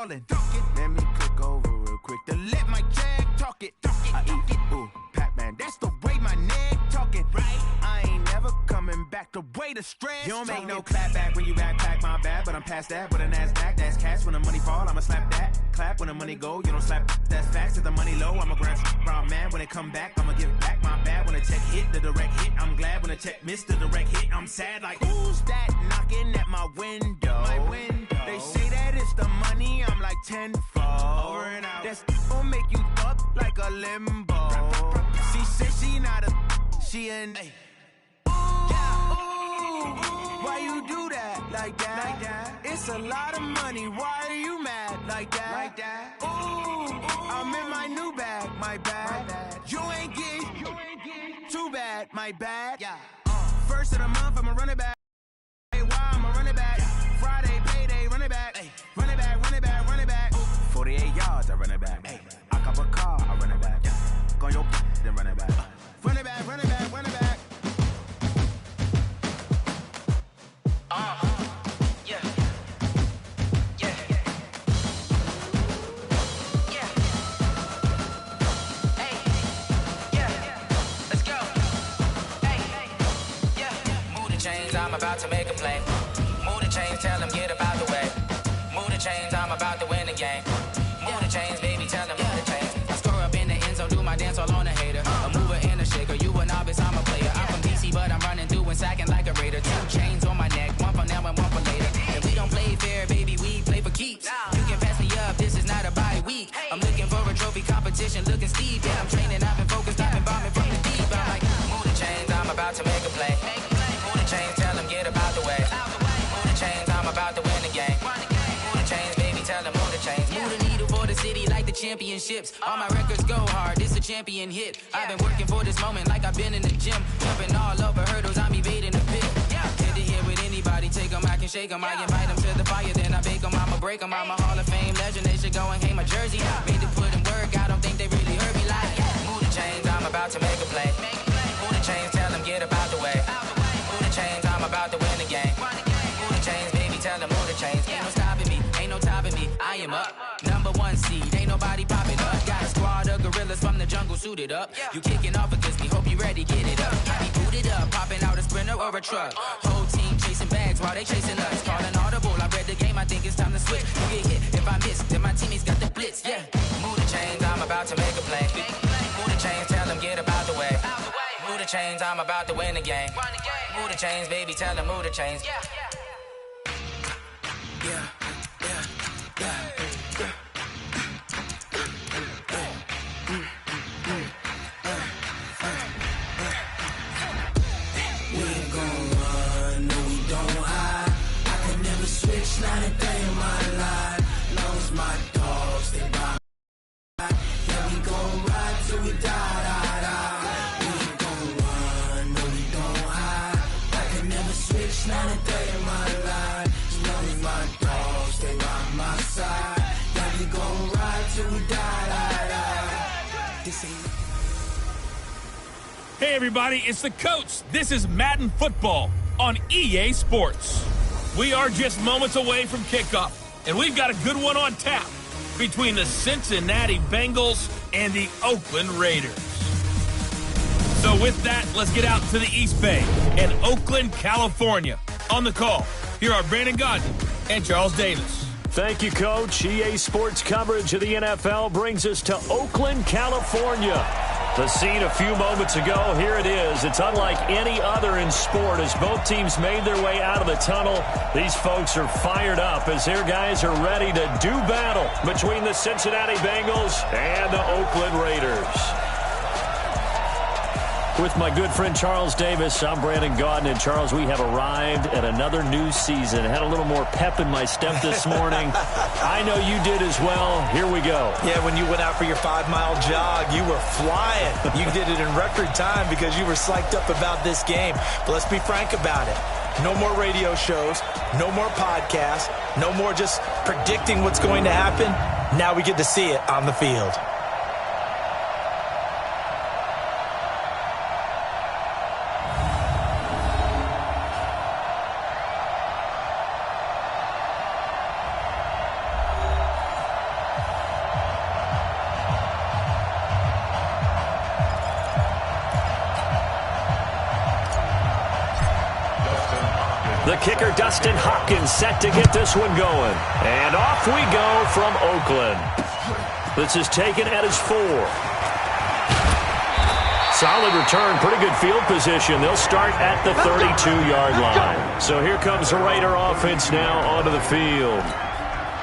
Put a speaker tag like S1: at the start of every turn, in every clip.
S1: ballin'. Let me click over real quick to let my jag talk it. I eat it, ooh, Pac-Man, that's the way my neck talking. Right, I ain't never coming back the way the stress. You don't make no clap back when you backpack, my bad, but I'm past that with a NASDAQ. That's cash when the money fall, I'ma slap that. Clap when the money go, you don't slap. That's facts. If the money low, I'ma grab brown man. When it come back, I'ma give back my bad. When the check hit, the direct hit, I'm glad. When the check missed the direct hit, I'm sad. Like, who's that knocking at my window? My window. They say that it's the money, I'm like tenfold. Over and out. That's gon' make you up like a limbo. She said she not a, she an. Hey. Why you do that like that? Like that? It's a lot of money. Why are you mad like that? Like that? Ooh, I'm in my new bag. My bad. You ain't get too bad. My bad. Yeah. First of the month, I'ma run it back. Hey, why I'ma run it back? Friday payday, run it back. Hey, run it back, run it back, run it back. 48 yards, I run it back. Hey, I cop a car, I run it back. Go on your then run it back. Run it back, run it back, run it back.
S2: I'm about to make a play. Move the chains, tell them get about the way. Move the chains, I'm about to win the game. Move the chains, baby, tell them move the chains. I score up in the end zone, do my dance all on a hater. A mover and a shaker, you a novice, I'm a player. I'm from DC, but I'm running through and sacking like a raider. 2 chains on my neck, one for now and one for later. If we don't play fair, baby, we play for keeps. You can pass me up, this is not a bye week. I'm looking for a trophy competition, looking steep. Yeah, I'm training, I've been focused, I've been bombing from the deep. I'm like, move the chains, I'm about to make a play. Move the chains, tell them get about the way. Move the chains, I'm about to win the game. Move the chains, baby, tell them move the chains. Move the needle for the city like the championships. All my records go hard, this a champion hit. I've been working for this moment like I've been in the gym. Jumping all over hurdles, I'm evading the pit. Head to head with anybody, take them, I can shake them. I invite them to the fire, then I bake them, I'ma break them. I'm a Hall of Fame legend, they should go and hang my jersey. Made to put in work, I don't think they really heard me like. Move the chains, I'm about to make a play. Move the chains, tell them get about the way. Move the chains, I'm about to win the game. Move the chains, baby, tell them move the chains. Ain't no stopping me, ain't no topping me. I am up, number 1 seed, ain't nobody popping up. Got a squad of gorillas from the jungle suited up. You kicking off against me, hope you ready, get it up. I be booted up, popping out a sprinter or a truck. Whole team chasing bags while they chasing us. Calling audible, I read the game, I think it's time to switch. You get hit, if I miss, then my teammates got the blitz, yeah. Move the chains, I'm about to make a play. Move the chains, tell them get about the way. Move the chains, I'm about to win the game. Move the chains, baby, tell them move the chains. Yeah.
S3: We ain't gon' run, no we don't hide. I could never switch, not a day in my life. Long as my dogs, they by my side. Yeah, we gon' ride till we die. We ain't gon' run, no we don't hide. I could never switch, not a day in my life. As long as my dogs, they by my side. Yeah, we gon' ride till we die. This ain't.
S4: Hey everybody, it's the coach. This is Madden Football on EA Sports. We are just moments away from kickoff, and we've got a good one on tap between the Cincinnati Bengals and the Oakland Raiders. So with that, let's get out to the East Bay in Oakland, California. On the call, here are Brandon Godden and Charles Davis.
S5: Thank you, Coach. EA Sports coverage of the NFL brings us to Oakland, California. The scene a few moments ago, here it is. It's unlike any other in sport as both teams made their way out of the tunnel. These folks are fired up as their guys are ready to do battle between the Cincinnati Bengals and the Oakland Raiders. With my good friend Charles Davis, I'm Brandon Godden. And Charles, we have arrived at another new season. I had a little more pep in my step this morning. I know you did as well. Here we go.
S6: Yeah, when you went out for your 5-mile jog, you were flying. You did it in record time because you were psyched up about this game. But let's be frank about it. No more radio shows, no more podcasts, no more just predicting what's going to happen. Now we get to see it on the field.
S5: the kicker, Dustin Hopkins, set to get this one going. And off we go from Oakland. This is taken at his 4. Solid return, pretty good field position. They'll start at the 32-yard line. So here comes the Raider offense now onto the field.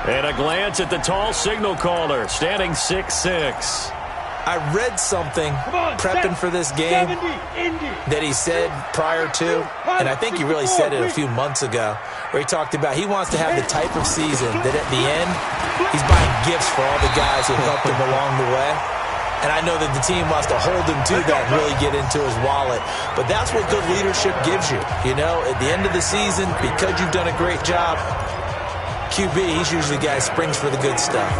S5: And a glance at the tall signal caller, standing 6'6".
S6: I read something prepping for this game that he said prior to, and I think he really said it a few months ago, where he talked about he wants to have the type of season that at the end, he's buying gifts for all the guys who helped him along the way. And I know that the team wants to hold him to that and really get into his wallet. But that's what good leadership gives you. You know, at the end of the season, because you've done a great job, QB, he's usually the guy who springs for the good stuff.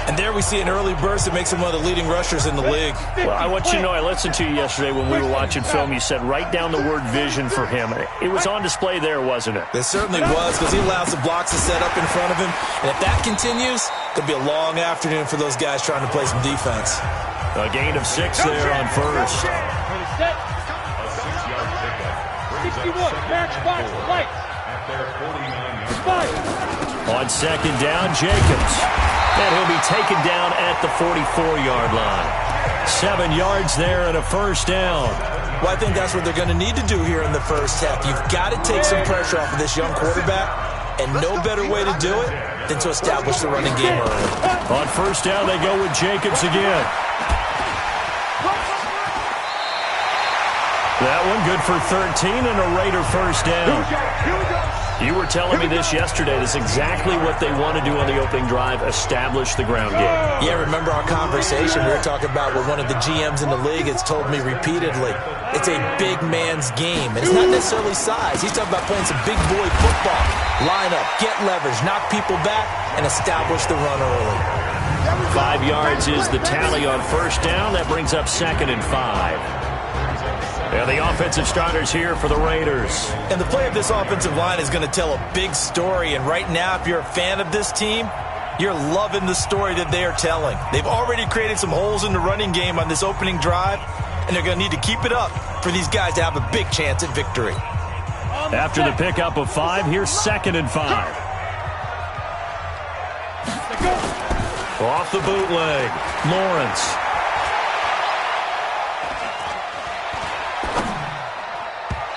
S6: And there we see an early burst that makes him one of the leading rushers in the league.
S5: Well, I want you to know, I listened to you yesterday when we were watching film. You said write down the word vision for him. It was on display there, wasn't it?
S6: It certainly was, because he allows the blocks to set up in front of him. And if that continues, it'll be a long afternoon for those guys trying to play some defense.
S5: A gain of 6 there on first.
S7: 61, match box, lights.
S5: On second down, Jacobs. And he'll be taken down at the 44-yard line. 7 yards there and a first down.
S6: Well, I think that's what they're going to need to do here in the first half. You've got to take some pressure off of this young quarterback, and no better way to do it than to establish the running game early.
S5: On first down, they go with Jacobs again. That one good for 13 and a Raider first down. You were telling me this yesterday. This is exactly what they want to do on the opening drive, establish the ground game.
S6: Yeah, remember our conversation? We were talking about what one of the GMs in the league has told me repeatedly. It's a big man's game. And it's not necessarily size. He's talking about playing some big boy football. Line up, get leverage, knock people back, and establish the run early.
S5: 5 yards is the tally on first down. That brings up 2nd and 5. They're the offensive starters here for the Raiders.
S6: And the play of this offensive line is going to tell a big story. And right now, if you're a fan of this team, you're loving the story that they are telling. They've already created some holes in the running game on this opening drive, and they're going to need to keep it up for these guys to have a big chance at victory.
S5: After the pickup of 5, here's 2nd and 5. Off the bootleg, Lawrence.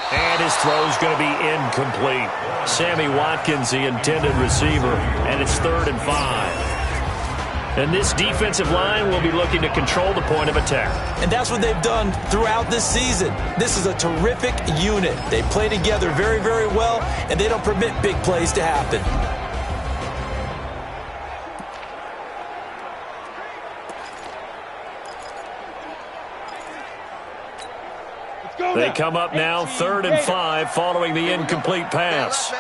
S5: And his throw's going to be incomplete. Sammy Watkins, the intended receiver, and it's 3rd and 5. And this defensive line will be looking to control the point of attack.
S6: And that's what they've done throughout this season. This is a terrific unit. They play together very, very well, and they don't permit big plays to happen.
S5: They come up now 3rd and 5 following the incomplete pass.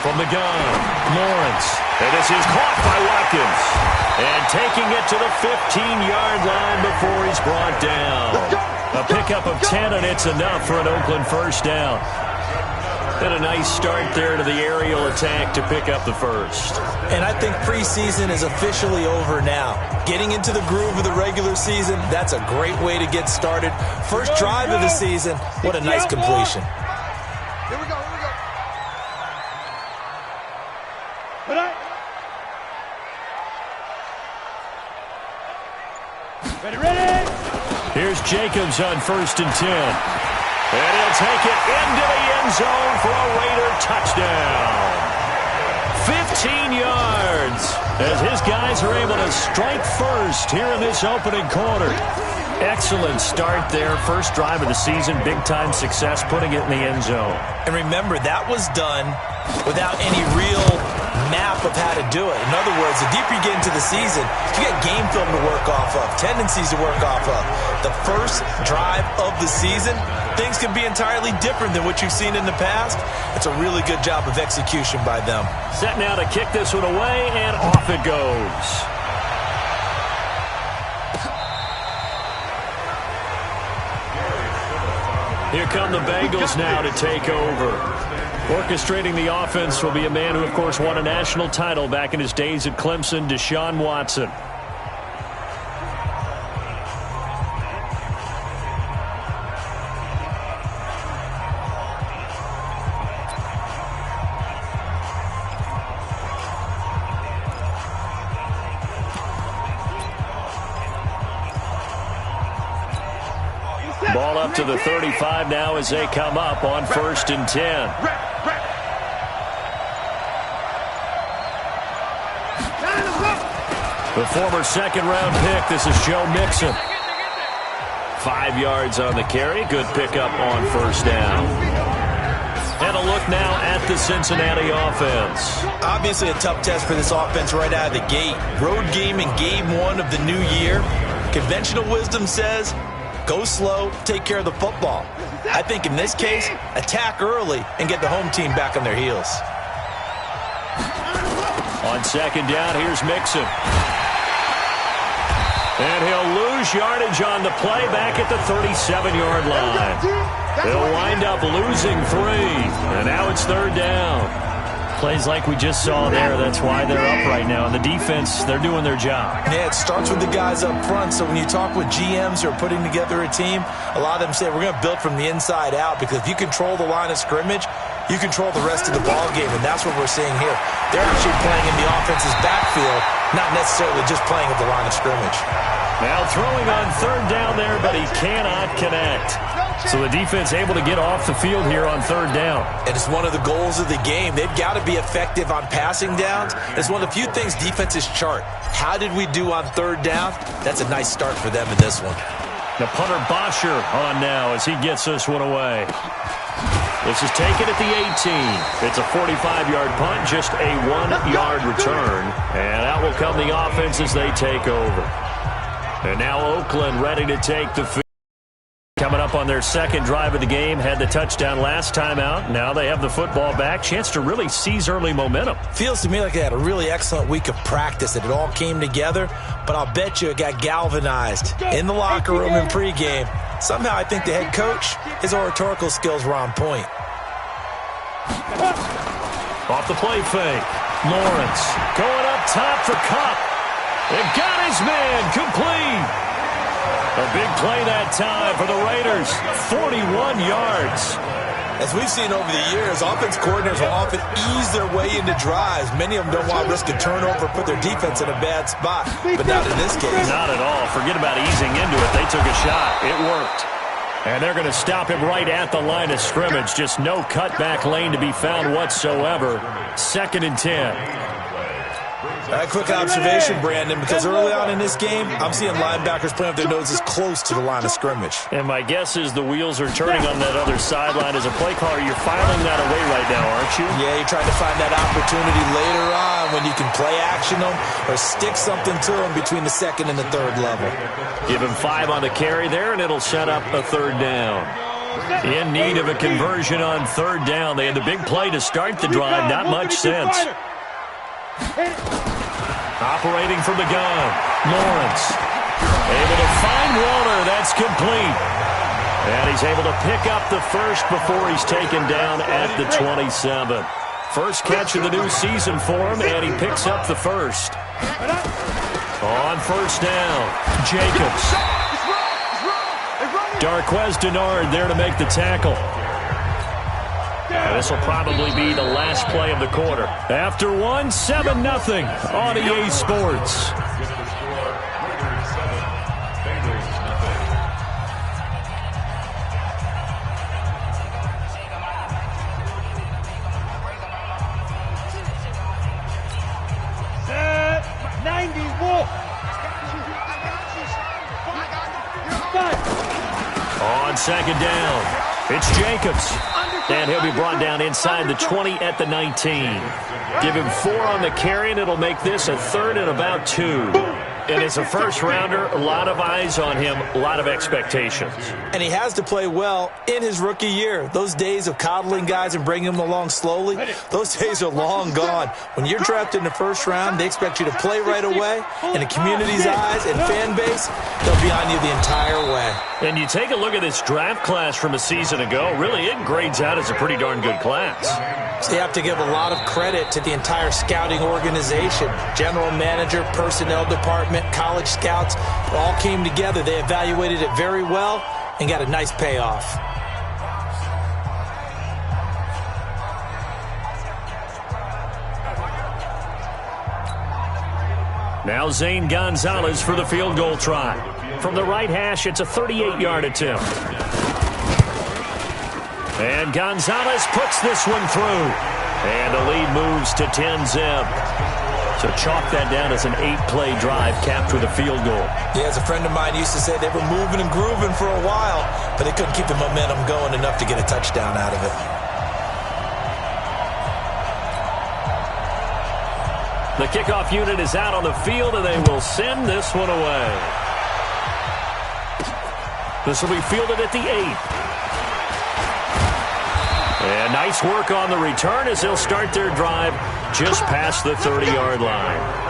S5: From the gun, Lawrence. And this is caught by Watkins. And taking it to the 15-yard line before he's brought down. A pickup of 10, and it's enough for an Oakland first down. And a nice start there to the aerial attack to pick up the first.
S6: And I think preseason is officially over now. Getting into the groove of the regular season, that's a great way to get started. First drive of the season, what a nice completion.
S7: Here we go, here we go. Ready.
S5: Here's Jacobs on 1st and 10. And he'll take it into the end zone for a Raider touchdown. 15 yards as his guys are able to strike first here in this opening quarter. Excellent start there. First drive of the season. Big-time success putting it in the end zone.
S6: And remember, that was done without any real map of how to do it. In other words, the deeper you get into the season, you get game film to work off of, tendencies to work off of. The first drive of the season, things can be entirely different than what you've seen in the past. It's a really good job of execution by them.
S5: Set now to kick this one away, and off it goes. Here come the Bengals now to take over. Orchestrating the offense will be a man who, of course, won a national title back in his days at Clemson, Deshaun Watson. out to the 35 now as they come up on 1st and 10. The former second-round pick, this is Joe Mixon. 5 yards on the carry. Good pickup on 1st down. And a look now at the Cincinnati offense.
S6: Obviously a tough test for this offense right out of the gate. Road game in game 1 of the new year. Conventional wisdom says, go slow, take care of the football. I think in this case, attack early and get the home team back on their heels.
S5: On 2nd down, here's Mixon. And he'll lose yardage on the play back at the 37-yard line. They'll wind up losing 3. And now it's 3rd down. Plays like we just saw there. That's why they're up right now. And the defense, they're doing their job.
S6: Yeah, it starts with the guys up front. So when you talk with GMs who are putting together a team, a lot of them say we're going to build from the inside out, because if you control the line of scrimmage, you control the rest of the ball game, and that's what we're seeing here. They're actually playing in the offense's backfield, not necessarily just playing at the line of scrimmage.
S5: Now throwing on 3rd down there, but he cannot connect. So the defense able to get off the field here on 3rd down.
S6: And it's one of the goals of the game. They've got to be effective on passing downs. It's one of the few things defenses chart. How did we do on 3rd down? That's a nice start for them in this one.
S5: The punter Bosher on now as he gets this one away. This is taken at the 18. It's a 45-yard punt, just a 1-yard return. And out will come the offense as they take over. And now Oakland ready to take the field. Coming up on their 2nd drive of the game. Had the touchdown last time out. Now they have the football back. Chance to really seize early momentum.
S6: Feels to me like they had a really excellent week of practice, that it all came together. But I'll bet you it got galvanized in the locker room in pregame. Somehow I think the head coach, his oratorical skills were on point.
S5: Off the play fake. Lawrence going up top for Kupp. It got his man complete. A big play that time for the Raiders. 41 yards.
S6: As we've seen over the years, offense coordinators will often ease their way into drives. Many of them don't want to risk a turnover, put their defense in a bad spot. But not in this case.
S5: Not at all. Forget about easing into it. They took a shot. It worked. And they're going to stop him right at the line of scrimmage. Just no cutback lane to be found whatsoever. 2nd and 10.
S6: A quick observation, Brandon, because early on in this game, I'm seeing linebackers playing with their noses close to the line of scrimmage.
S5: And my guess is the wheels are turning on that other sideline. As a play caller, you're filing that away right now, aren't you?
S6: Yeah, you're trying to find that opportunity later on when you can play action them or stick something to them between the 2nd and the 3rd level. Give him 5 on the carry there, and it'll set up a 3rd down. In need of a conversion on 3rd down. They had the big play to start the drive. Not much sense. Operating from the gun, Lawrence. Able to find Waller. That's complete. And he's able to pick up the 1st before he's taken down at the 27. First catch of the new season for him, and he picks up the 1st. On 1st down, Jacobs. Darquez Denard there to make the tackle. This will probably be the last play of the quarter. After 1, 7-0 on EA Sports. On 2nd down, it's Jacobs. And he'll be brought down inside the 20 at the 19. Give him 4 on the carry, and it'll make this a 3rd and about 2. And as a first-rounder, a lot of eyes on him, a lot of expectations. And he has to play well in his rookie year. Those days of coddling guys and bringing them along slowly, those days are long gone. When you're drafted in the 1st round, they expect you to play right away. In the community's eyes and fan base, they'll be on you the entire way.
S5: And you take a look at this draft class from a season ago, really it grades out as a pretty darn good class.
S6: So you have to give a lot of credit to the entire scouting organization. General manager, personnel department, college scouts, all came together. They evaluated it very well and got a nice payoff.
S5: Now Zane Gonzalez for the field goal try. From the right hash, it's a 38-yard attempt. And Gonzalez puts this one through. And the lead moves to 10-zip. So chalk that down as an 8-play drive capped with a field goal.
S6: Yeah, as a friend of mine used to say, they were moving and grooving for a while, but they couldn't keep the momentum going enough to get a touchdown out of it.
S5: The kickoff unit is out on the field, and they will send this one away. This will be fielded at the 8. And nice work on the return as they'll start their drive just past the 30-yard line.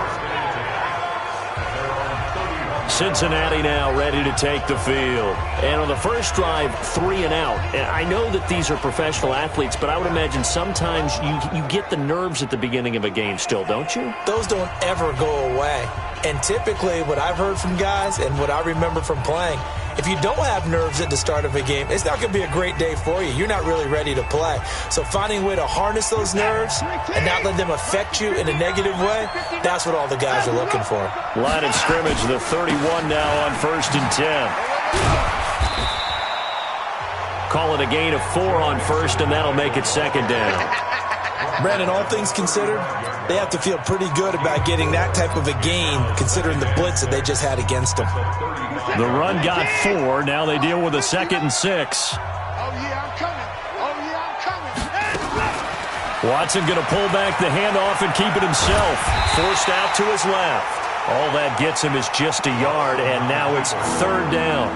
S5: Cincinnati now ready to take the field. And on the first drive, 3 and out. And I know that these are professional athletes, but I would imagine sometimes you get the nerves at the beginning of a game still, don't you?
S6: Those don't ever go away. And typically what I've heard from guys and what I remember from playing, if you don't have nerves at the start of a game, it's not going to be a great day for you. You're not really ready to play. So finding a way to harness those nerves and not let them affect you in a negative way, that's what all the guys are looking for.
S5: Line of scrimmage, the 31 now on 1st and 10. Call it a gain of 4 on 1st, and that'll make it 2nd down.
S6: Brandon, all things considered, they have to feel pretty good about getting that type of a gain considering the blitz that they just had against them.
S5: The run got 4. Now they deal with a 2nd and 6.
S7: Oh, yeah, I'm coming. Oh, yeah, I'm coming.
S5: Watson going to pull back the handoff and keep it himself. Forced out to his left. All that gets him is just a yard, and now it's 3rd down.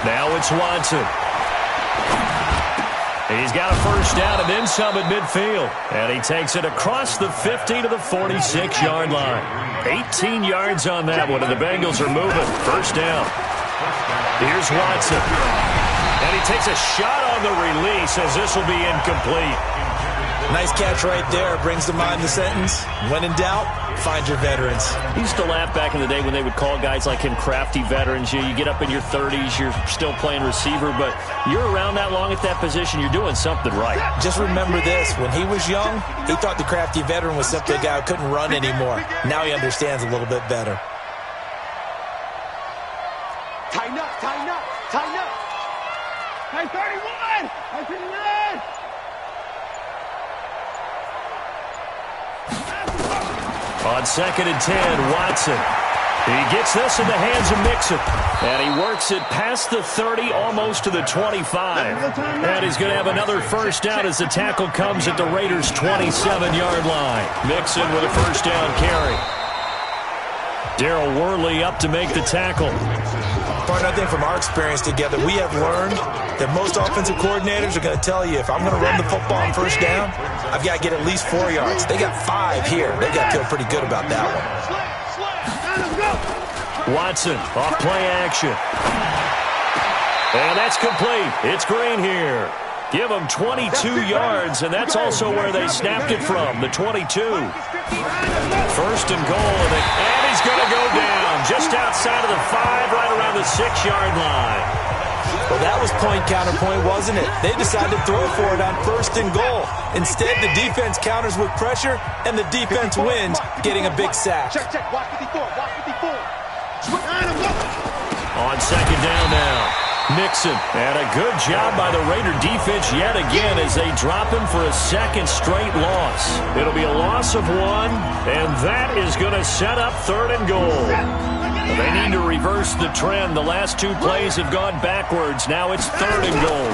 S5: Now it's Watson. He's got a 1st down and then some at midfield. And he takes it across the 50 to the 46-yard line. 18 yards on that one, and the Bengals are moving. 1st down. Here's Watson. And he takes a shot on the release as this will be incomplete.
S6: Nice catch right there. Brings to mind the sentence, when in doubt, find your veterans.
S5: He used to laugh back in the day when they would call guys like him crafty veterans. You get up in your 30s, you're still playing receiver, but you're around that long at that position, you're doing something right.
S6: Just remember this. When he was young, he thought the crafty veteran was simply a guy who couldn't run anymore. Now he understands a little bit better.
S7: Tighten up, tighten up, tighten up. Hey, 31! Hey, 31!
S5: On 2nd and 10, Watson. He gets this in the hands of Mixon. And he works it past the 30, almost to the 25. And he's going to have another 1st down as the tackle comes at the Raiders' 27-yard line. Mixon with a 1st down carry. Darryl Worley up to make the tackle.
S6: Partner, I think from our experience together, we have learned that most offensive coordinators are going to tell you, if I'm going to run the football on 1st down, I've got to get at least 4 yards. They got 5 here. They got to feel pretty good about that one.
S5: Watson, off play action. And that's complete. It's Green here. Give them 22 yards, and that's also where they snapped it from, the 22. 1st and goal, and he's going to go down just outside of the 5, right around the 6-yard line.
S6: Well, that was point counterpoint, wasn't it? They decided to throw for it on 1st and goal. Instead, the defense counters with pressure, and the defense wins, getting a big sack.
S7: Check, check, watch 54, watch 54.
S5: On 2nd down now. Mixon, and a good job by the Raider defense yet again as they drop him for a 2nd straight loss. It'll be a loss of 1, and that is going to set up 3rd and goal. They need to reverse the trend. The last 2 plays have gone backwards. Now it's 3rd and goal.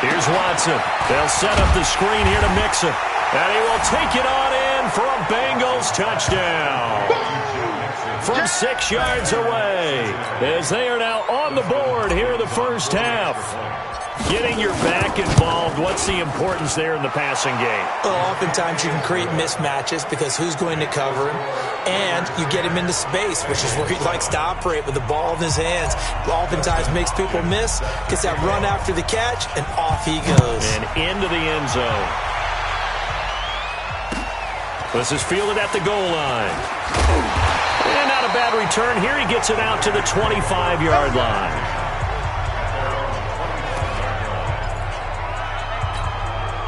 S5: Here's Watson. They'll set up the screen here to Mixon, and he will take it on in for a Bengals touchdown. From 6 yards away, as they are now on the board here in the 1st half. Getting your back involved, what's the importance there in the passing game?
S6: Well, oftentimes you can create mismatches because who's going to cover him, and you get him into space, which is where he likes to operate with the ball in his hands. Oftentimes makes people miss, gets that run after the catch, and off he goes.
S5: And into the end zone. This is fielded at the goal line. And not a bad return. Here he gets it out to the 25-yard line.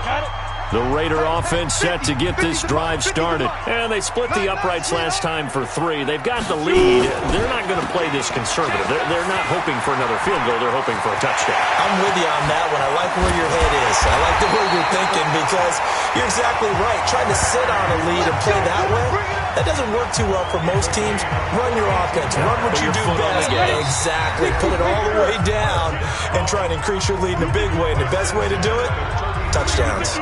S7: Got it.
S5: The Raider offense set to get this drive started. And they split the uprights last time for 3. They've got the lead. They're not going to play this conservative. They're not hoping for another field goal. They're hoping for a touchdown.
S6: I'm with you on that one. I like where your head is. I like the way you're thinking because you're exactly right. Trying to sit on a lead and play that way, that doesn't work too well for most teams. Run your offense. Run what you do best. Exactly. Put it all the way down and try and increase your lead in a big way. And the best way to do it, touchdowns.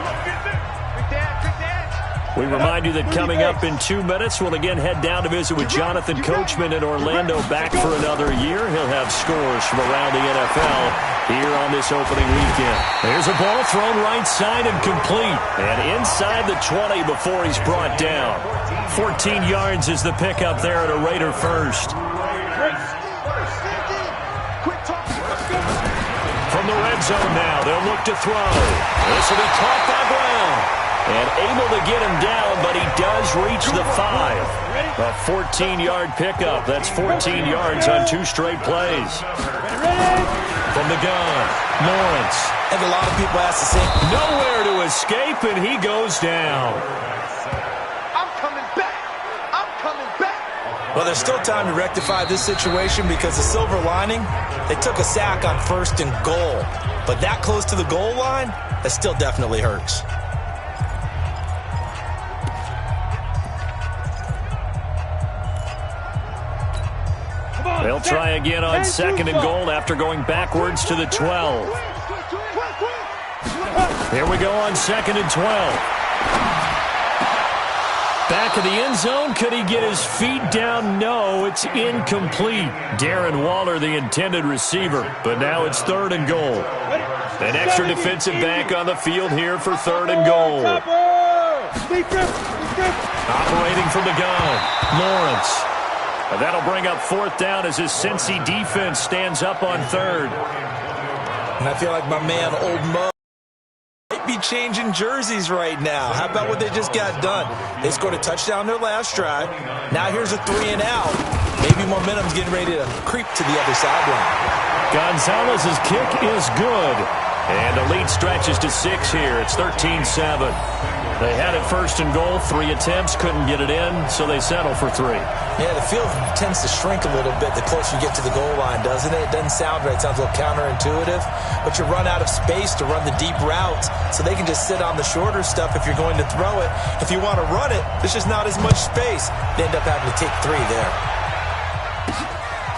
S5: We remind you that coming up in 2 minutes, we'll again head down to visit with Jonathan Coachman in Orlando, back for another year. He'll have scores from around the NFL here on this opening weekend. There's a ball thrown right side and complete. And inside the 20 before he's brought down. 14 yards is the pickup there at a Raider first. From the red zone now, they'll look to throw. This will be caught by Brown. And able to get him down, but he does reach the 5. A 14-yard pickup. That's 14 yards on 2 straight plays. From the gun, Lawrence.
S6: And a lot of people ask the same.
S5: Nowhere to escape, and he goes down.
S7: I'm coming back. I'm coming back.
S6: Well, there's still time to rectify this situation because the silver lining, they took a sack on 1st and goal. But that close to the goal line, that still definitely hurts.
S5: They'll try again on 2nd and goal after going backwards to the 12. Here we go on 2nd and 12. Back of the end zone. Could he get his feet down? No, it's incomplete. Darren Waller, the intended receiver. But now it's 3rd and goal. An extra defensive back on the field here for 3rd and goal. Operating from the gun, Lawrence. And that'll bring up 4th down as his Cincy defense stands up on 3rd.
S6: And I feel like my man, Old Mo, might be changing jerseys right now. How about what they just got done? They scored a touchdown their last drive. Now here's a 3 and out. Maybe momentum's getting ready to creep to the other sideline.
S5: Gonzalez's kick is good. And the lead stretches to 6 here. It's 13-7. They had it 1st and goal, 3 attempts, couldn't get it in, so they settle for 3.
S6: Yeah, the field tends to shrink a little bit the closer you get to the goal line, doesn't it? It doesn't sound right. It sounds a little counterintuitive. But you run out of space to run the deep routes, so they can just sit on the shorter stuff if you're going to throw it. If you want to run it, there's just not as much space. They end up having to take 3 there.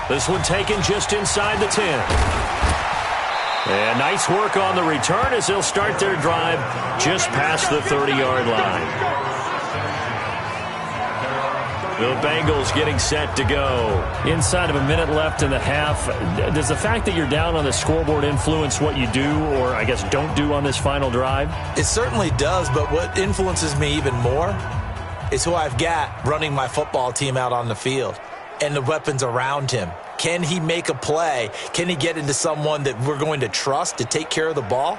S5: This one taken just inside the 10. And nice work on the return as they'll start their drive just past the 30-yard line. The Bengals getting set to go. Inside of a minute left in the half. Does the fact that you're down on the scoreboard influence what you do, or I guess don't do on this final drive?
S6: It certainly does, but what influences me even more is who I've got running my football team out on the field and the weapons around him. Can he make a play? Can he get into someone that we're going to trust to take care of the ball?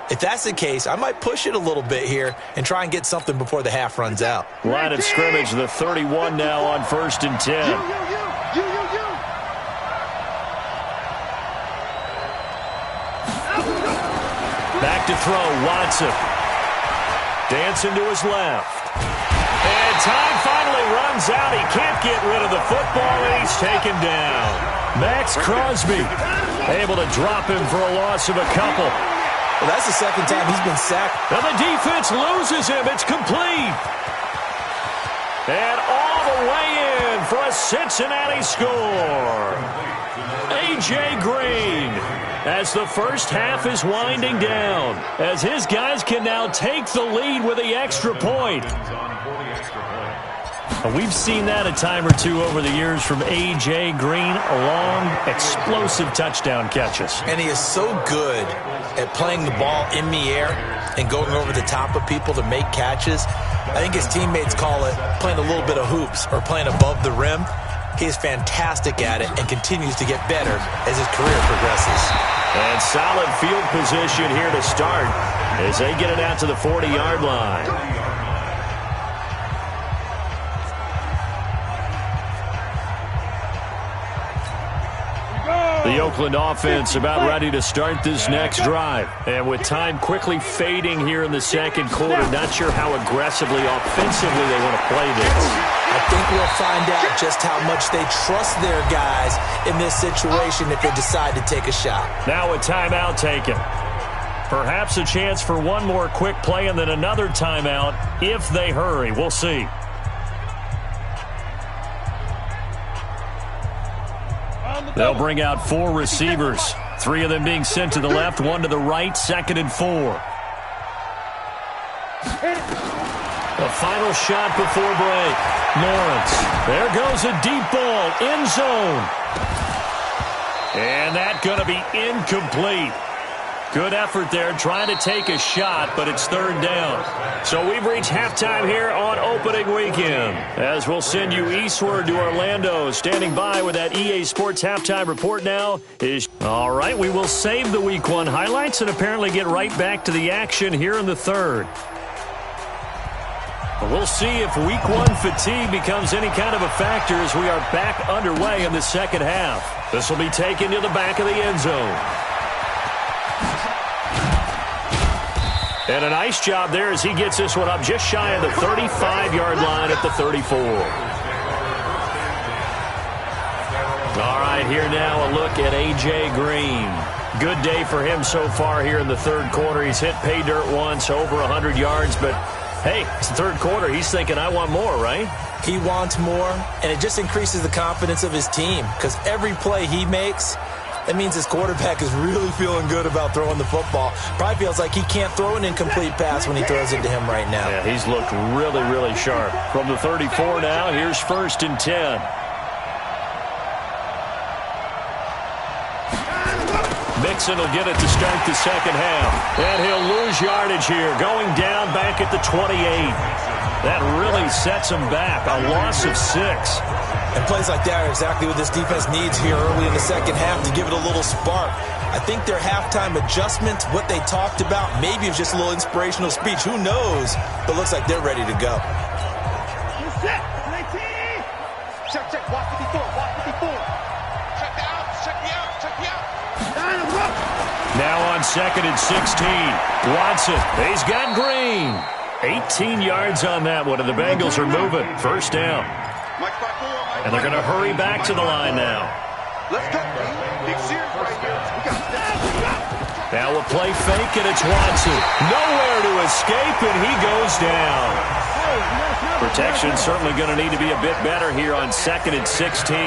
S6: If that's the case, I might push it a little bit here and try and get something before the half runs out.
S5: Line of scrimmage, the 31 now on 1st and 10. Back to throw, Watson. Dancing to his left. And time finally runs out. He can't get rid of the football, and he's taken down. Max Crosby able to drop him for a loss of a couple.
S6: Well, that's the 2nd time he's been sacked.
S5: And the defense loses him. It's complete. And all the way in for a Cincinnati score. A.J. Green, as the first half is winding down, as his guys can now take the lead with the extra point. We've seen that a time or two over the years from A.J. Green, long, explosive touchdown catches.
S6: And he is so good at playing the ball in the air and going over the top of people to make catches. I think his teammates call it playing a little bit of hoops or playing above the rim. He is fantastic at it and continues to get better as his career progresses.
S5: And solid field position here to start as they get it out to the 40-yard line. The Oakland offense about ready to start this next drive. And with time quickly fading here in the second quarter, not sure how aggressively, offensively they want to play this.
S6: I think we'll find out just how much they trust their guys in this situation if they decide to take a shot.
S5: Now a timeout taken. Perhaps a chance for one more quick play and then another timeout if they hurry. We'll see. They'll bring out 4 receivers, 3 of them being sent to the left, 1 to the right, 2nd and 4. The final shot before break. Lawrence. There goes a deep ball, end zone. And that's going to be incomplete. Good effort there, trying to take a shot, but it's 3rd down. So we've reached halftime here on opening weekend. As we'll send you eastward to Orlando. Standing by with that EA Sports halftime report now is... All right, we will save the Week 1 highlights and apparently get right back to the action here in the 3rd. We'll see if Week 1 fatigue becomes any kind of a factor as we are back underway in the second half. This will be taken to the back of the end zone. And a nice job there as he gets this one up just shy of the 35-yard line at the 34. All right, here now a look at A.J. Green. Good day for him so far here in the 3rd quarter. He's hit pay dirt once, over 100 yards, but hey, it's the 3rd quarter. He's thinking, I want more, right?
S6: He wants more, and it just increases the confidence of his team because every play he makes, that means his quarterback is really feeling good about throwing the football. Probably feels like he can't throw an incomplete pass when he throws it to him right now.
S5: Yeah, he's looked really, really sharp. From the 34 now, here's 1st and 10. Mixon will get it to start the second half. And he'll lose yardage here, going down back at the 28. That really sets him back, a loss of 6.
S6: And plays like that are exactly what this defense needs here early in the second half to give it a little spark. I think their halftime adjustments, what they talked about, maybe it's just a little inspirational speech. Who knows? But looks like they're ready to go.
S7: Check, check, watch 54, watch 54. Check me out, check me out, check me out.
S5: Now on 2nd and 16. Watson, he's got Green. 18 yards on that one, and the Bengals are moving. 1st down. And they're going to hurry back to the line now.
S7: Let's go, big series right here. We got that.
S5: Now a play fake, and it's Watson. Nowhere to escape, and he goes down. Protection certainly going to need to be a bit better here on 2nd and 16.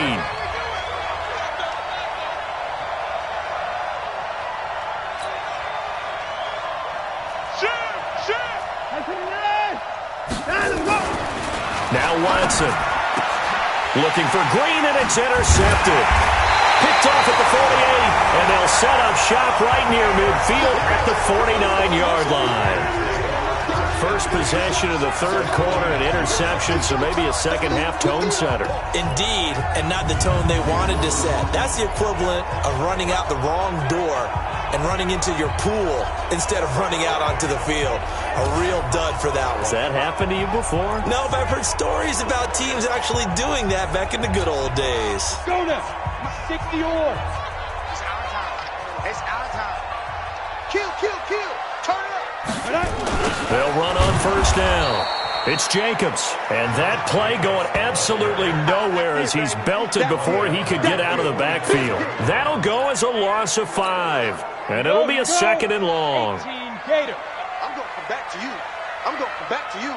S5: Now Watson. Looking for Green, and it's intercepted. Picked off at the 48, and they'll set up shop right near midfield at the 49-yard line. First possession of the 3rd quarter, an interception, so maybe a second-half tone setter.
S6: Indeed, and not the tone they wanted to set. That's the equivalent of running out the wrong door and running into your pool instead of running out onto the field. A real dud for that one.
S5: Has that happened to you before?
S6: No, but I've heard stories about teams actually doing that back in the good old days.
S7: Go now. 60 or. It's our time. It's our time. Kill, kill, kill. Turn it up.
S5: They'll run on 1st down. It's Jacobs. And that play going absolutely nowhere as he's belted before he could get out of the backfield. That'll go as a loss of 5. And it'll be a 2nd and long.
S7: I'm going to come back to you. I'm going to come back to you.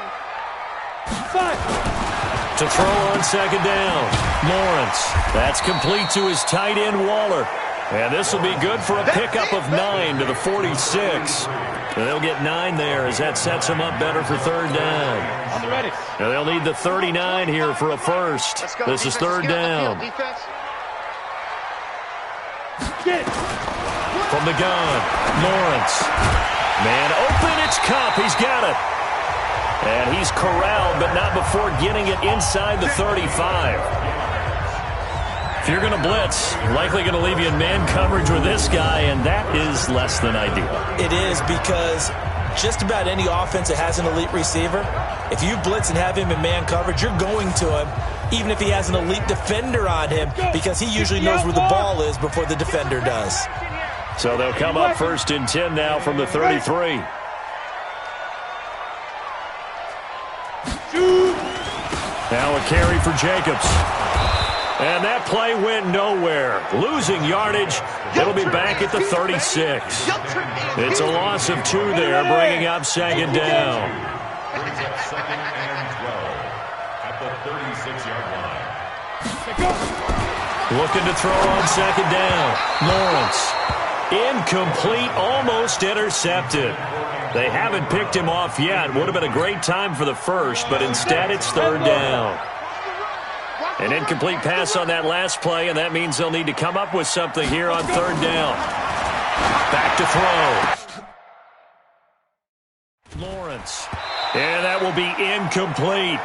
S7: 5.
S5: To throw on 2nd down. Lawrence. That's complete to his tight end, Waller. And this will be good for a pickup of 9 to the 46. They'll get 9 there as that sets them up better for 3rd down.
S7: I'm ready.
S5: Now they'll need the 39 here for a 1st. This is 3rd down.
S7: Get it.
S5: From the gun, Lawrence. Man open, it's Cup. He's got it. And he's corralled, but not before getting it inside the 35. If you're going to blitz, likely going to leave you in man coverage with this guy, and that is less than ideal.
S6: It is because just about any offense that has an elite receiver, if you blitz and have him in man coverage, you're going to him, even if he has an elite defender on him, because he usually knows where the ball is before the defender does.
S5: So they'll come up 1st and 10 now from the 33. Now a carry for Jacobs. And that play went nowhere. Losing yardage. It'll be back at the 36. It's a loss of 2 there, bringing up 2nd down.
S8: At the 36-yard line.
S5: Looking to throw on 2nd down. Lawrence. Incomplete, almost intercepted. They haven't picked him off yet. Would have been a great time for the first, but instead it's 3rd down. An incomplete pass on that last play, and that means they'll need to come up with something here on 3rd down. Back to throw. Lawrence. And that will be incomplete.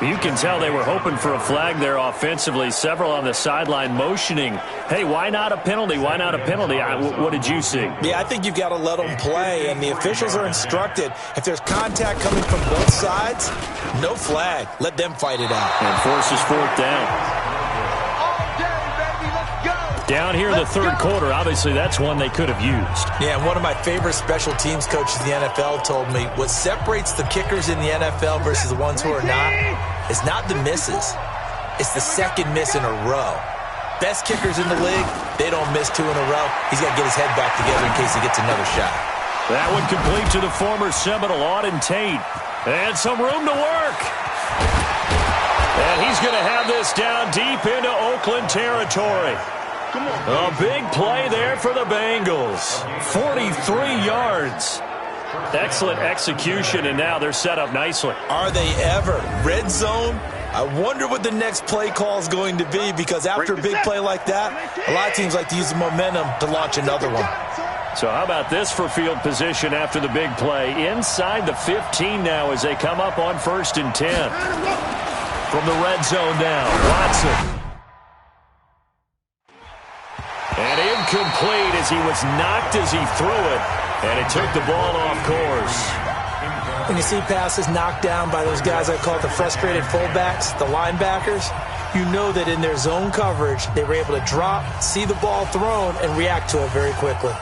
S5: You can tell they were hoping for a flag there offensively. Several on the sideline motioning, hey, why not a penalty? Why not a penalty? What did you see?
S6: Yeah, I think you've got to let them play, and the officials are instructed, if there's contact coming from both sides, no flag. Let them fight it out.
S5: And forces 4th down. Down here in the 3rd quarter, obviously that's one they could have used.
S6: Yeah, and one of my favorite special teams coaches in the NFL told me what separates the kickers in the NFL versus the ones who are not is not the misses. It's the second miss in a row. Best kickers in the league, they don't miss 2 in a row. He's got to get his head back together in case he gets another shot.
S5: That one complete to the former Seminole, Auden Tate. And some room to work. And he's going to have this down deep into Oakland territory. A big play there for the Bengals. 43 yards. Excellent execution, and now they're set up nicely.
S6: Are they ever? Red zone? I wonder what the next play call is going to be, because after a big play like that, a lot of teams like to use the momentum to launch another one.
S5: So how about this for field position after the big play? Inside the 15 now as they come up on 1st and 10. From the red zone now, Watson. And incomplete as he was knocked as he threw it. And it took the ball off course.
S6: When you see passes knocked down by those guys I call the frustrated fullbacks, the linebackers, you know that in their zone coverage, they were able to drop, see the ball thrown, and react to it very quickly.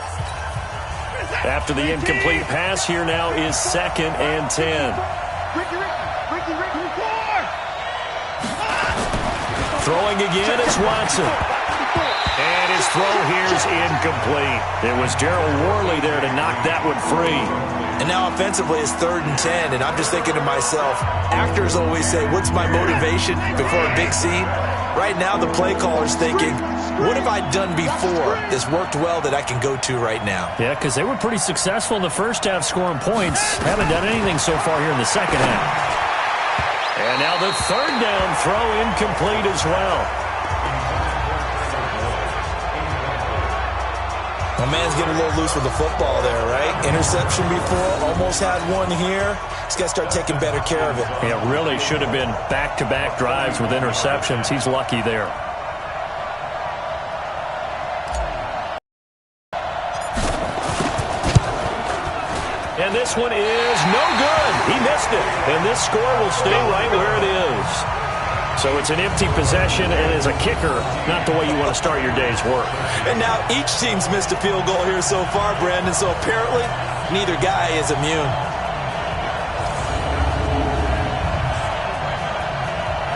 S5: After the incomplete pass, here now is 2nd and 10. Throwing again, it's Watson. And his throw here is incomplete. It was Darryl Worley there to knock that one free.
S6: And now offensively it's 3rd and 10, and I'm just thinking to myself, actors always say, what's my motivation before a big scene? Right now the play caller's thinking, what have I done before that's worked well that I can go to right now?
S5: Yeah, because they were pretty successful in the first half scoring points. Haven't done anything so far here in the second half. And now the 3rd down throw incomplete as well.
S6: My man's getting a little loose with the football there, right? Interception before, almost had one here. He's got to start taking better care of it.
S5: Yeah, really should have been back-to-back drives with interceptions. He's lucky there. And this one is no good. He missed it. And this score will stay right where it is. So it's an empty possession, and as a kicker, not the way you want to start your day's work.
S6: And now each team's missed a field goal here so far, Brandon, so apparently neither guy is immune.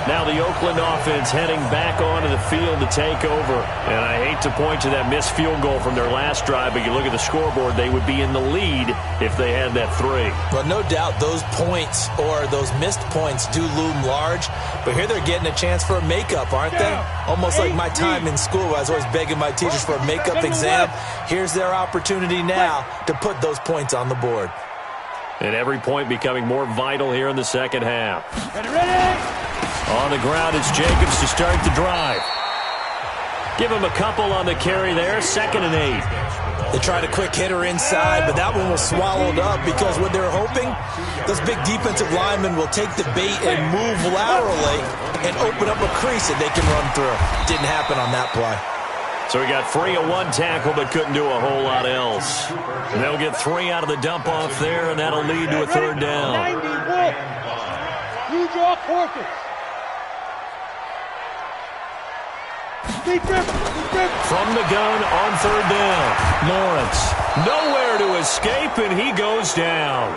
S5: Now the Oakland offense heading back onto the field to take over. And I hate to point to that missed field goal from their last drive, but you look at the scoreboard, they would be in the lead if they had that 3.
S6: Well, no doubt those points or those missed points do loom large, but here they're getting a chance for a makeup, aren't they? Almost like my time in school, I was always begging my teachers for a makeup exam. Here's their opportunity now to put those points on the board.
S5: And every point becoming more vital here in the second half. Ready? On the ground, it's Jacobs to start the drive. Give him a couple on the carry there, 2nd and 8.
S6: They tried a quick hitter inside, but that one was swallowed up because what they're hoping, those big defensive linemen will take the bait and move laterally and open up a crease that they can run through. Didn't happen on that play.
S5: So he got free of one tackle but couldn't do a whole lot else. And they'll get 3 out of the dump-off there, and that'll lead to a third down.
S7: You draw quarters.
S5: From the gun on third down, Lawrence nowhere to escape, and he goes down.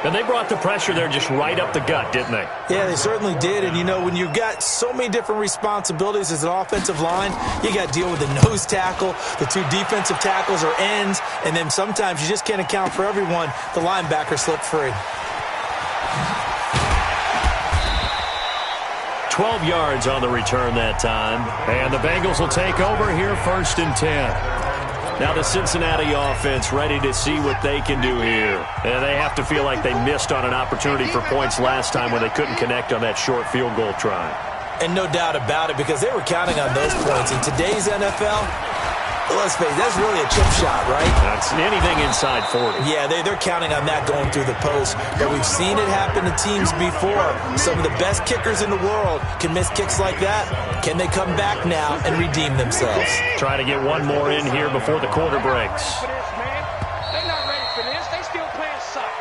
S5: And they brought the pressure there just right up the gut, didn't they?
S6: Yeah, they certainly did. And, you know, when you've got so many different responsibilities as an offensive line, you got to deal with the nose tackle, the 2 defensive tackles or ends, and then sometimes you just can't account for everyone. The linebacker slipped free.
S5: 12 yards on the return that time. And the Bengals will take over here 1st and 10. Now the Cincinnati offense ready to see what they can do here. And they have to feel like they missed on an opportunity for points last time when they couldn't connect on that short field goal try.
S6: And no doubt about it, because they were counting on those points. In today's NFL, let's face it, that's really a chip shot, right?
S5: That's anything inside 40.
S6: Yeah, they're counting on that going through the post. But we've seen it happen to teams before. Some of the best kickers in the world can miss kicks like that. Can they come back now and redeem themselves?
S5: Try to get one more in here before the quarter breaks.
S7: They're not ready for this. They still playing soft.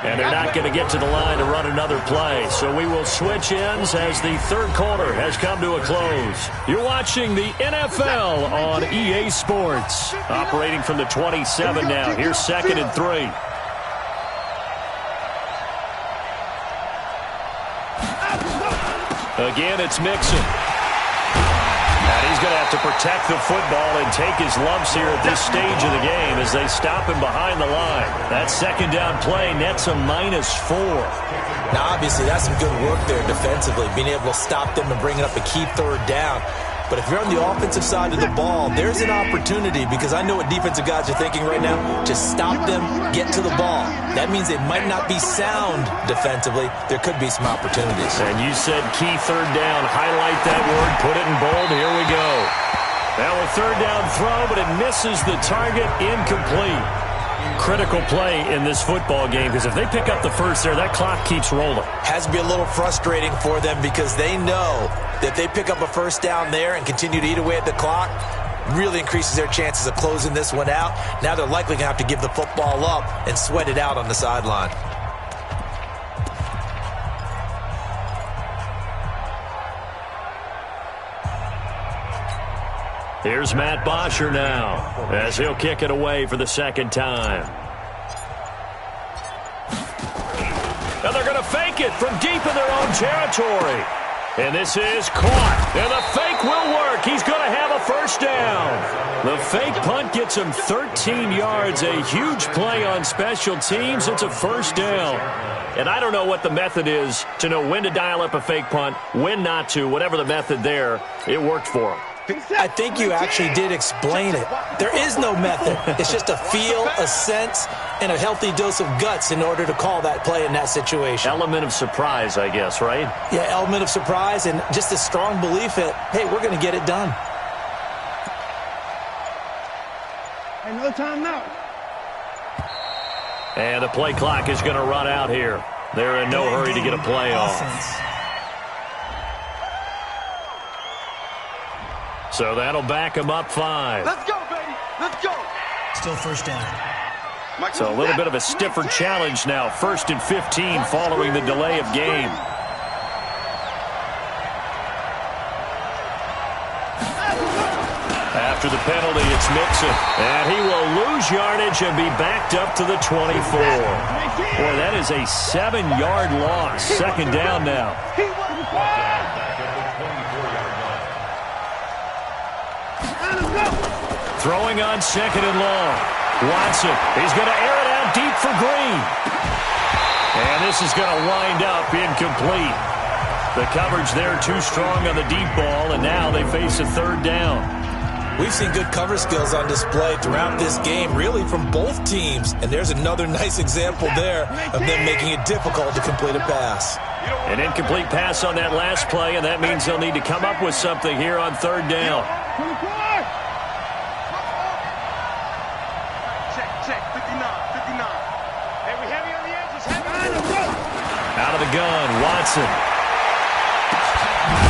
S5: And they're not going to get to the line to run another play. So we will switch ends as the third quarter has come to a close. You're watching the NFL on EA Sports. Operating from the 27 now. Here's 2nd and 3. Again, it's Mixon. And he's going to have to protect the football and take his lumps here at this stage of the game as they stop him behind the line. That 2nd down play nets a -4.
S6: Now, obviously, that's some good work there defensively, being able to stop them and bring up a key 3rd down. But if you're on the offensive side of the ball, there's an opportunity, because I know what defensive guys are thinking right now. Just stop them, get to the ball. That means they might not be sound defensively. There could be some opportunities.
S5: And you said key 3rd down. Highlight that word. Put it in bold. Here we go. Now a 3rd down throw, but it misses the target. Incomplete. Critical play in this football game, because if they pick up the first there, that clock keeps rolling.
S6: Has to be a little frustrating for them, because they know that if they pick up a 1st down there and continue to eat away at the clock, really increases their chances of closing this one out. Now they're likely going to have to give the football up and sweat it out on the sideline.
S5: Here's Matt Bosher now as he'll kick it away for the 2nd time. And they're going to fake it from deep in their own territory. And this is caught. And the fake will work. He's going to have a 1st down. The fake punt gets him 13 yards. A huge play on special teams. It's a 1st down. And I don't know what the method is to know when to dial up a fake punt, when not to. Whatever the method there, it worked for him.
S6: I think you actually did explain it. There is no method. It's just a feel, a sense, and a healthy dose of guts in order to call that play in that situation.
S5: Element of surprise, I guess, right?
S6: Yeah, element of surprise and just a strong belief that, hey, we're going to get it done.
S7: And no time now.
S5: And the play clock is going to run out here. They're in no hurry to get a play off. So that'll back him up 5.
S7: Let's go, baby. Let's go.
S9: Still 1st down.
S5: So a little bit of a stiffer challenge now. 1st and 15 following the delay of game. After the penalty, it's Mixon. And he will lose yardage and be backed up to the 24. Boy, that is a 7-yard loss. 2nd down now. Throwing on 2nd and long. Watson, he's going to air it out deep for Green. And this is going to wind up incomplete. The coverage there too strong on the deep ball, and now they face a 3rd down.
S6: We've seen good cover skills on display throughout this game, really from both teams. And there's another nice example there of them making it difficult to complete a pass.
S5: An incomplete pass on that last play, and that means they'll need to come up with something here on 3rd down.
S7: Check, 59. Hey, we heavy on the edges. Heavy.
S5: Out of the gun, Watson.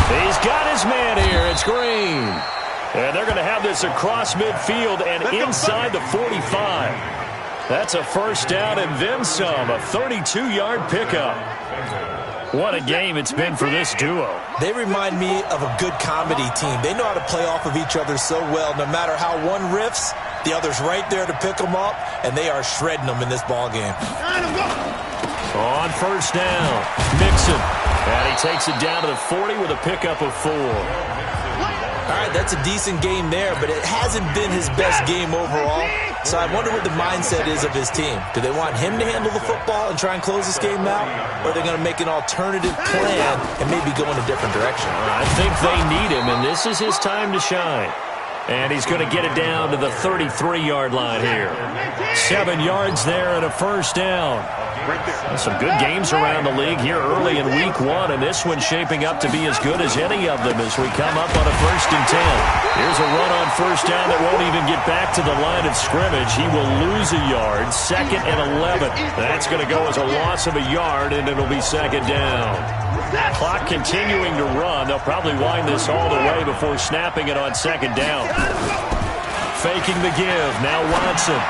S5: He's got his man here. It's Green. And they're going to have this across midfield and inside the 45. That's a first down and then some, a 32-yard pickup. What a game it's been for this duo.
S6: They remind me of a good comedy team. They know how to play off of each other so well. No matter how one riffs, the other's right there to pick them up, and they are shredding them in this ball game.
S5: On first down, Mixon. And he takes it down to the 40 with a pickup of 4.
S6: All right, that's a decent game there, but it hasn't been his best game overall. So I wonder what the mindset is of his team. Do they want him to handle the football and try and close this game out? Or are they going to make an alternative plan and maybe go in a different direction?
S5: I think they need him, and this is his time to shine. And he's going to get it down to the 33-yard line here. 7 yards there and a first down. Some good games around the league here early in week 1, and this one's shaping up to be as good as any of them as we come up on a 1st and 10. Here's a run on first down that won't even get back to the line of scrimmage. He will lose a yard, 2nd and 11. That's going to go as a loss of a yard, and it'll be 2nd down. Clock continuing to run. They'll probably wind this all the way before snapping it on 2nd down. Faking the give. Now Watson.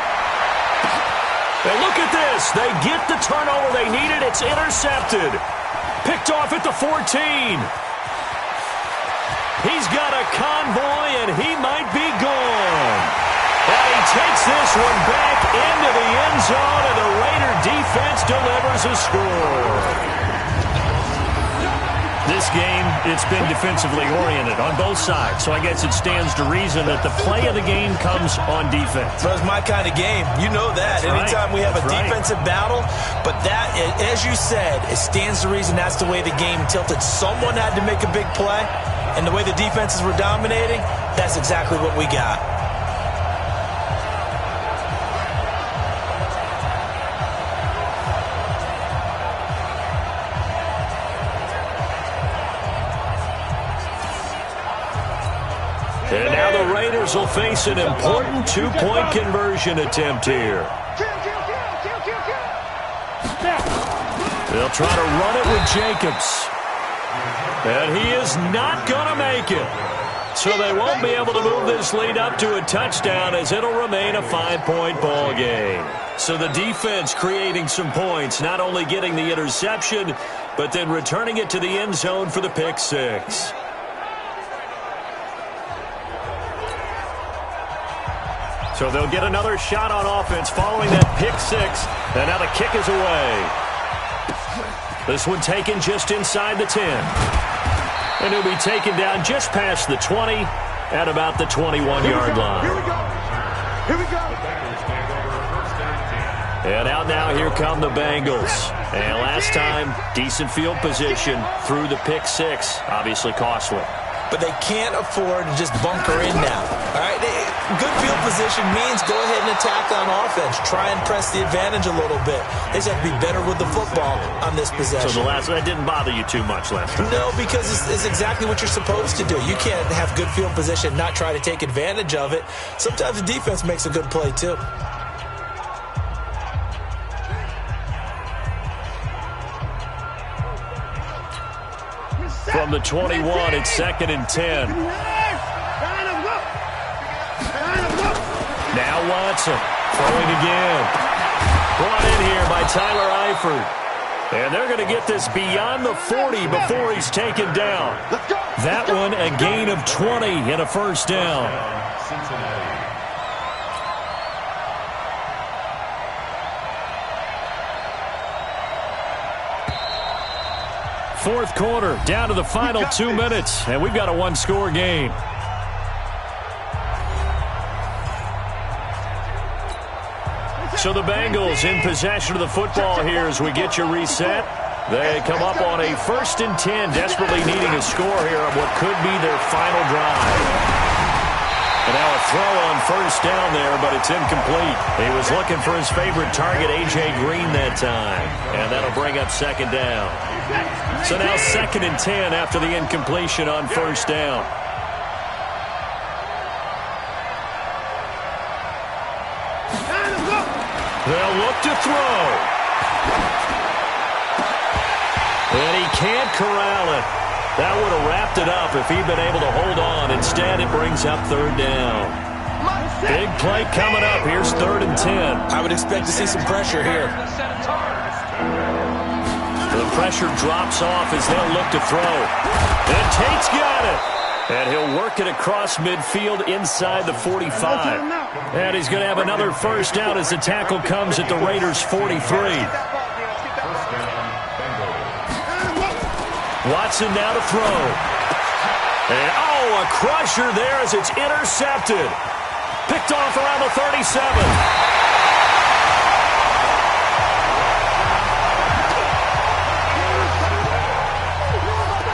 S5: And look at this. They get the turnover they needed. It's intercepted. Picked off at the 14. He's got a convoy, and he might be gone. And he takes this one back into the end zone, and the Raider defense delivers a score. This game, it's been defensively oriented on both sides, so I guess it stands to reason that the play of the game comes on defense.
S6: So it's my kind of game. You know that.
S5: That's
S6: Anytime we have a
S5: right.
S6: defensive battle, but that, as you said, it stands to reason that's the way the game tilted. Someone had to make a big play, and the way the defenses were dominating, that's exactly what we got.
S5: And now the Raiders will face an important 2-point conversion attempt here. They'll try to run it with Jacobs. And he is not going to make it. So they won't be able to move this lead up to a touchdown as it'll remain a 5-point ball game. So the defense creating some points, not only getting the interception, but then returning it to the end zone for the pick 6. So they'll get another shot on offense following that pick 6. And now the kick is away. This one taken just inside the 10. And it'll be taken down just past the 20 at about the 21-yard line.
S7: Here we go. Here we go.
S5: And out now, here come the Bengals. And last time, decent field position through the pick 6. Obviously costly.
S6: But they can't afford to just bunker in now. All right, good field position means go ahead and attack on offense. Try and press the advantage a little bit. They just have to be better with the football on this possession.
S5: So that didn't bother you too much last time?
S6: No, because it's exactly what you're supposed to do. You can't have good field position, not try to take advantage of it. Sometimes the defense makes a good play too.
S5: From the 21, it's 2nd and 10. Now Watson throwing again. Brought in here by Tyler Eifert. And they're going to get this beyond the 40 before he's taken down. That one a gain of 20 and a first down. Fourth quarter, down to the final 2 minutes, and we've got a one-score game. So the Bengals in possession of the football here as we get you reset. They come up on a 1st and 10, desperately needing a score here on what could be their final drive. And now a throw on first down there, but it's incomplete. He was looking for his favorite target, A.J. Green, that time. And that'll bring up 2nd down. So now 2nd and 10 after the incompletion on first down. They'll look to throw. And he can't corral it. That would have wrapped it up if he'd been able to hold on. Instead, it brings up third down. Big play coming up. Here's 3rd and 10.
S6: I would expect to see some pressure here.
S5: The pressure drops off as they'll look to throw. And Tate's got it. And he'll work it across midfield inside the 45. And he's going to have another first down as the tackle comes at the Raiders' 43. Watson now to throw. And, a crusher there as it's intercepted. Picked off around the 37.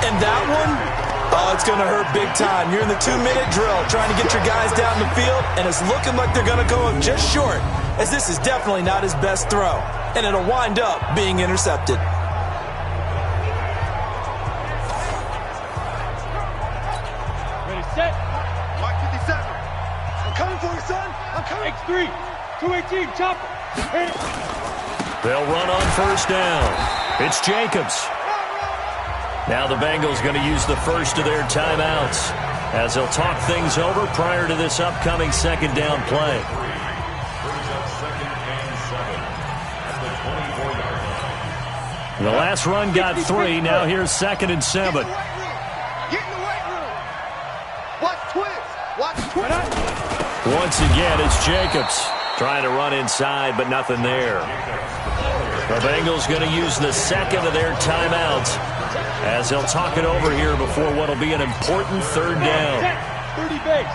S6: And that one, it's going to hurt big time. You're in the 2-minute drill trying to get your guys down the field, and it's looking like they're going to go just short, as this is definitely not his best throw, and it'll wind up being intercepted.
S7: Ready, set. Mark 57. I'm coming for you, son. I'm coming. X3. 218, chopper.
S5: They'll run on first down. It's Jacobs. Now the Bengals going to use the first of their timeouts as they'll talk things over prior to this upcoming second down play. The last run got 3. Now here's 2nd and 7.
S7: Get in the weight room. Watch twist. Watch twist.
S5: Once again, it's Jacobs trying to run inside, but nothing there. The Bengals going to use the second of their timeouts as they'll talk it over here before what will be an important third down.
S7: 30 base.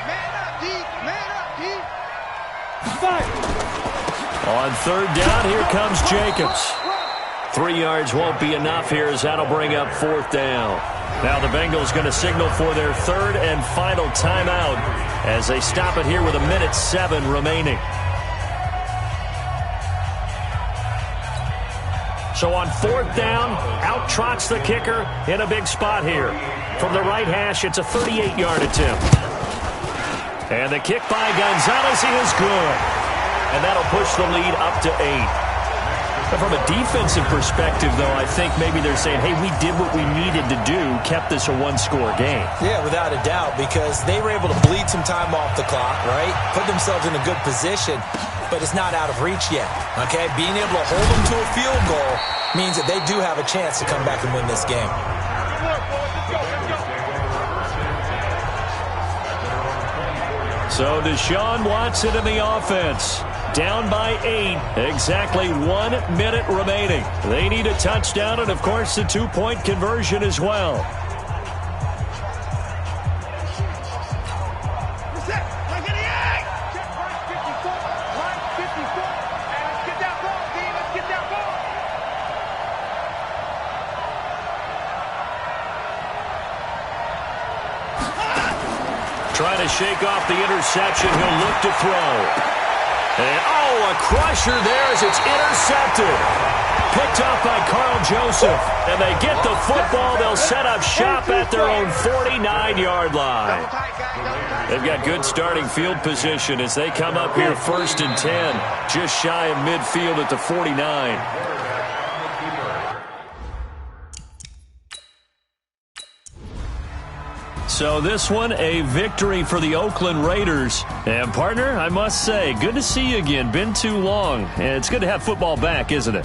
S7: Man up, D. Man up, D. Fire.
S5: On third down, here comes Jacobs. 3 yards won't be enough here as that'll bring up 4th down. Now the Bengals going to signal for their third and final timeout as they stop it here with 1:07 remaining. So on 4th down, out trots the kicker in a big spot here. From the right hash, it's a 38-yard attempt. And the kick by Gonzalez is good. And that'll push the lead up to 8. But from a defensive perspective, though, I think maybe they're saying, hey, we did what we needed to do, kept this a 1-score game.
S6: Yeah, without a doubt, because they were able to bleed some time off the clock, right? Put themselves in a good position, but it's not out of reach yet, okay? Being able to hold them to a field goal means that they do have a chance to come back and win this game.
S5: So Deshaun Watson in the offense. Down by 8. Exactly 1 minute remaining. They need a touchdown and, of course, the 2-point conversion as well. Trying to shake off the interception. He'll look to throw. And, a crusher there as it's intercepted. Picked off by Carl Joseph. And they get the football. They'll set up shop at their own 49-yard line. They've got good starting field position as they come up here 1st and 10. Just shy of midfield at the 49. So this one, a victory for the Oakland Raiders. And, partner, I must say, good to see you again. Been too long. And it's good to have football back, isn't it?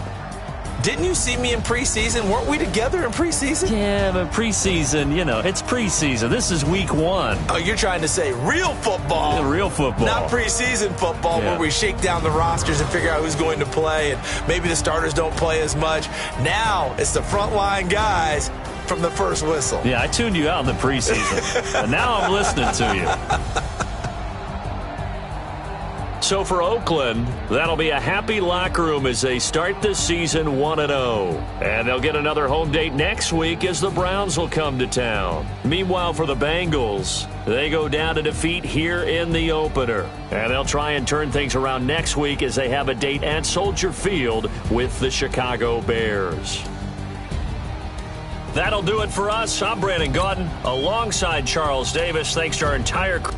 S6: Didn't you see me in preseason? Weren't we together in preseason?
S5: Yeah, but preseason, it's preseason. This is week 1.
S6: Oh, you're trying to say real football.
S5: Yeah, real football.
S6: Not preseason football where we shake down the rosters and figure out who's going to play, and maybe the starters don't play as much. Now it's the frontline guys from the first whistle.
S5: Yeah, I tuned you out in the preseason. And now I'm listening to you. So for Oakland, that'll be a happy locker room as they start the season 1-0. And they'll get another home date next week as the Browns will come to town. Meanwhile, for the Bengals, they go down to defeat here in the opener. And they'll try and turn things around next week as they have a date at Soldier Field with the Chicago Bears. That'll do it for us. I'm Brandon Gaudin alongside Charles Davis. Thanks to our entire crew.